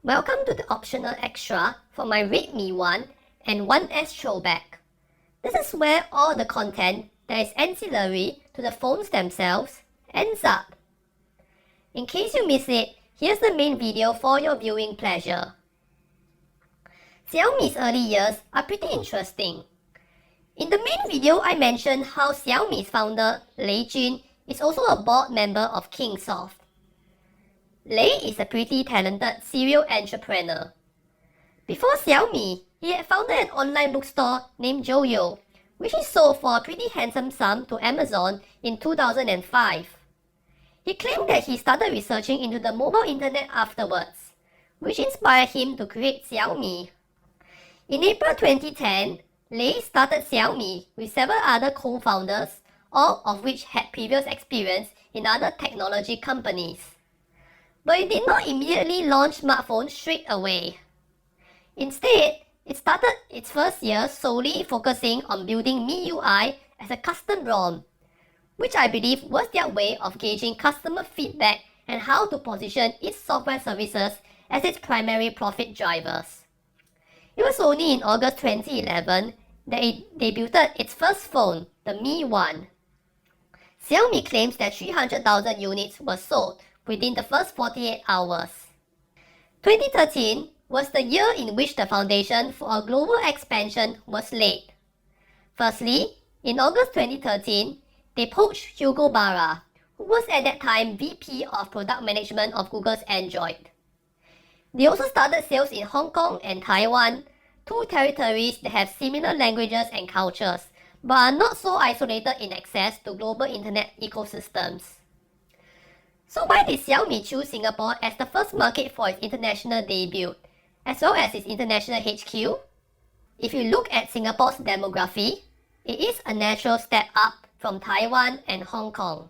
Welcome to the optional extra for my Redmi 1 and 1S throwback. This is where all the content that is ancillary to the phones themselves ends up. In case you miss it, here's the main video for your viewing pleasure. Xiaomi's early years are pretty interesting. In the main video, I mentioned how Xiaomi's founder, Lei Jun, is also a board member of Kingsoft. Lei is a pretty talented serial entrepreneur. Before Xiaomi, he had founded an online bookstore named Joyo, which he sold for a pretty handsome sum to Amazon in 2005. He claimed that he started researching into the mobile internet afterwards, which inspired him to create Xiaomi. In April 2010, Lei started Xiaomi with several other co-founders, all of which had previous experience in other technology companies. But it did not immediately launch smartphones straight away. Instead, it started its first year solely focusing on building MIUI as a custom ROM, which I believe was their way of gauging customer feedback and how to position its software services as its primary profit drivers. It was only in August 2011 that it debuted its first phone, the Mi 1. Xiaomi claims that 300,000 units were sold within the first 48 hours. 2013 was the year in which the foundation for a global expansion was laid. Firstly, in August 2013, they poached Hugo Barra, who was at that time VP of Product Management of Google's Android. They also started sales in Hong Kong and Taiwan, two territories that have similar languages and cultures, but are not so isolated in access to global internet ecosystems. So why did Xiaomi choose Singapore as the first market for its international debut, as well as its international HQ? If you look at Singapore's demography, it is a natural step up from Taiwan and Hong Kong.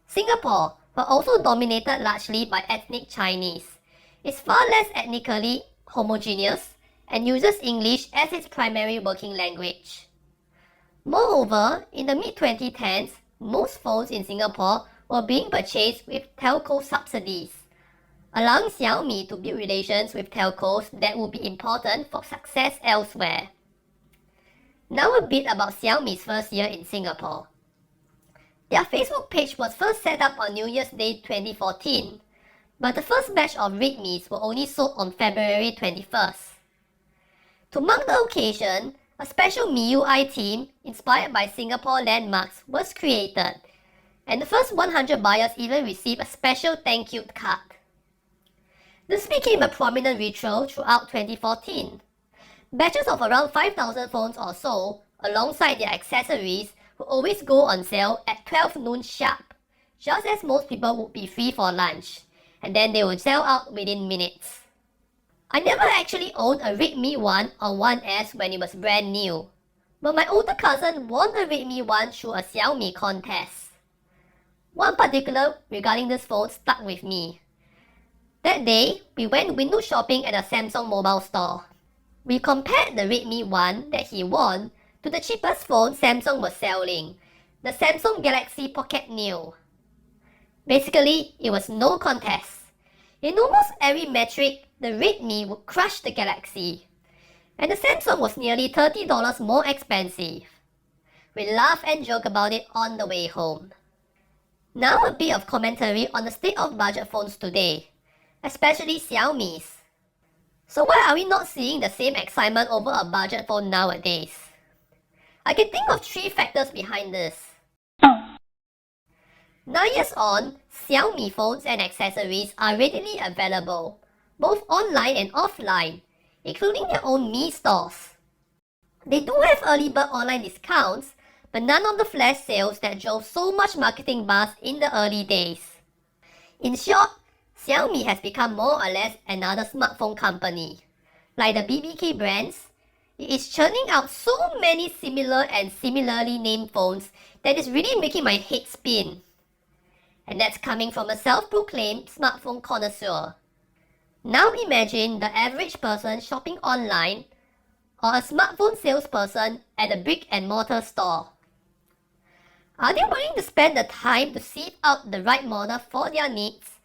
Singapore, while also dominated largely by ethnic Chinese, is far less ethnically homogeneous and uses English as its primary working language. Moreover, in the mid-2010s, most phones in Singapore were being purchased with telco subsidies, allowing Xiaomi to build relations with telcos that would be important for success elsewhere. Now a bit about Xiaomi's first year in Singapore. Their Facebook page was first set up on New Year's Day 2014, but the first batch of Redmis were only sold on February 21st. To mark the occasion, a special MIUI theme inspired by Singapore landmarks was created, and the first 100 buyers even received a special thank you card. This became a prominent ritual throughout 2014. Batches of around 5,000 phones or so, alongside their accessories, would always go on sale at 12 noon sharp, just as most people would be free for lunch, and then they would sell out within minutes. I never actually owned a Redmi 1 or 1S when it was brand new, but my older cousin won a Redmi 1 through a Xiaomi contest. One particular regarding this phone stuck with me. That day, we went window shopping at a Samsung mobile store. We compared the Redmi 1 that he won to the cheapest phone Samsung was selling, the Samsung Galaxy Pocket Neo. Basically, it was no contest. In almost every metric, the Redmi would crush the Galaxy, and the Samsung was nearly $30 more expensive. We laugh and joke about it on the way home. Now a bit of commentary on the state of budget phones today, especially Xiaomi's. So why are we not seeing the same excitement over a budget phone nowadays? I can think of 3 factors behind this. 9 years on, Xiaomi phones and accessories are readily available, both online and offline, including their own Mi stores. They do have early bird online discounts, but none of the flash sales that drove so much marketing buzz in the early days. In short, Xiaomi has become more or less another smartphone company. Like the BBK brands, it is churning out so many similar and similarly named phones that it's really making my head spin. And that's coming from a self-proclaimed smartphone connoisseur. Now imagine the average person shopping online or a smartphone salesperson at a brick-and-mortar store. Are they willing to spend the time to sieve out the right model for their needs,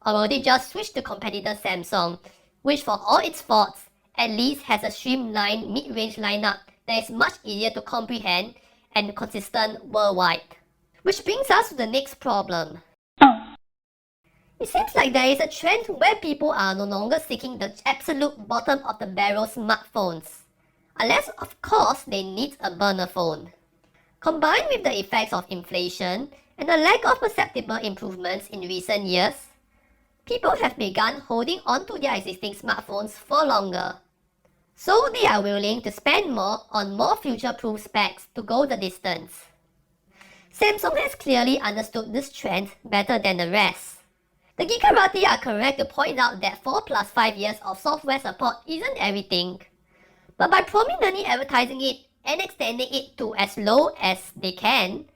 or will they just switch to competitor Samsung which for all its faults, at least has a streamlined mid-range lineup that is much easier to comprehend and consistent worldwide. Which brings us to the next problem. It seems like there is a trend where people are no longer seeking the absolute bottom of the barrel smartphones, unless of course they need a burner phone. Combined with the effects of inflation and a lack of perceptible improvements in recent years, people have begun holding on to their existing smartphones for longer. So they are willing to spend more on more future-proof specs to go the distance. Samsung has clearly understood this trend better than the rest. The Geekarati are correct to point out that 4 plus 5 years of software support isn't everything. But by prominently advertising it and extending it to as low as they can,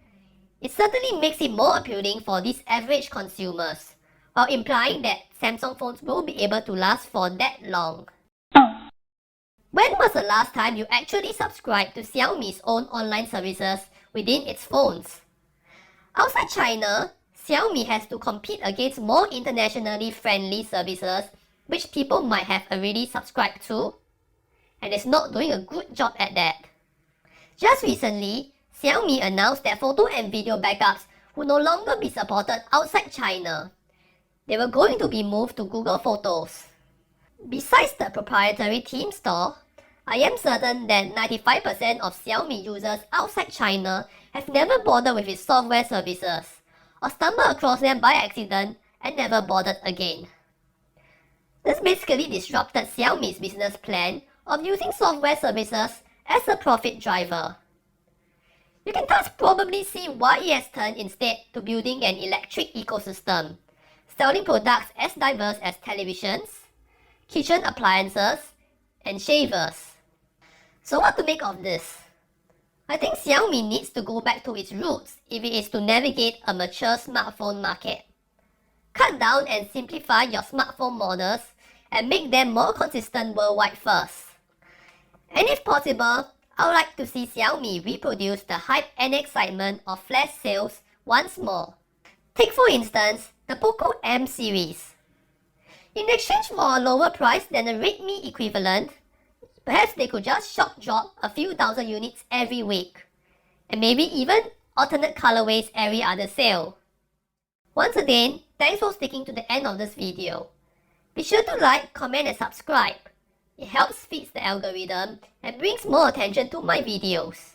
it certainly makes it more appealing for these average consumers, while implying that Samsung phones will be able to last for that long. When was the last time you actually subscribed to Xiaomi's own online services within its phones? Outside China, Xiaomi has to compete against more internationally friendly services which people might have already subscribed to, and is not doing a good job at that. Just recently, Xiaomi announced that photo and video backups would no longer be supported outside China. They were going to be moved to Google Photos. Besides the proprietary theme store, I am certain that 95% of Xiaomi users outside China have never bothered with its software services, or stumbled across them by accident and never bothered again. This basically disrupted Xiaomi's business plan of using software services as a profit driver. You can thus probably see why it has turned instead to building an electric ecosystem, selling products as diverse as televisions, kitchen appliances, and shavers. So what to make of this? I think Xiaomi needs to go back to its roots if it is to navigate a mature smartphone market. Cut down and simplify your smartphone models and make them more consistent worldwide first. And if possible, I would like to see Xiaomi reproduce the hype and excitement of flash sales once more. Take for instance, the Poco M series. In exchange for a lower price than the Redmi equivalent, perhaps they could just shock drop a few thousand units every week, and maybe even alternate colorways every other sale. Once again, thanks for sticking to the end of this video. Be sure to like, comment and subscribe. It helps feed the algorithm and brings more attention to my videos.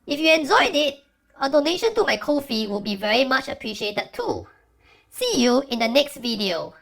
If you enjoyed it, a donation to my Ko-fi would be very much appreciated too. See you in the next video.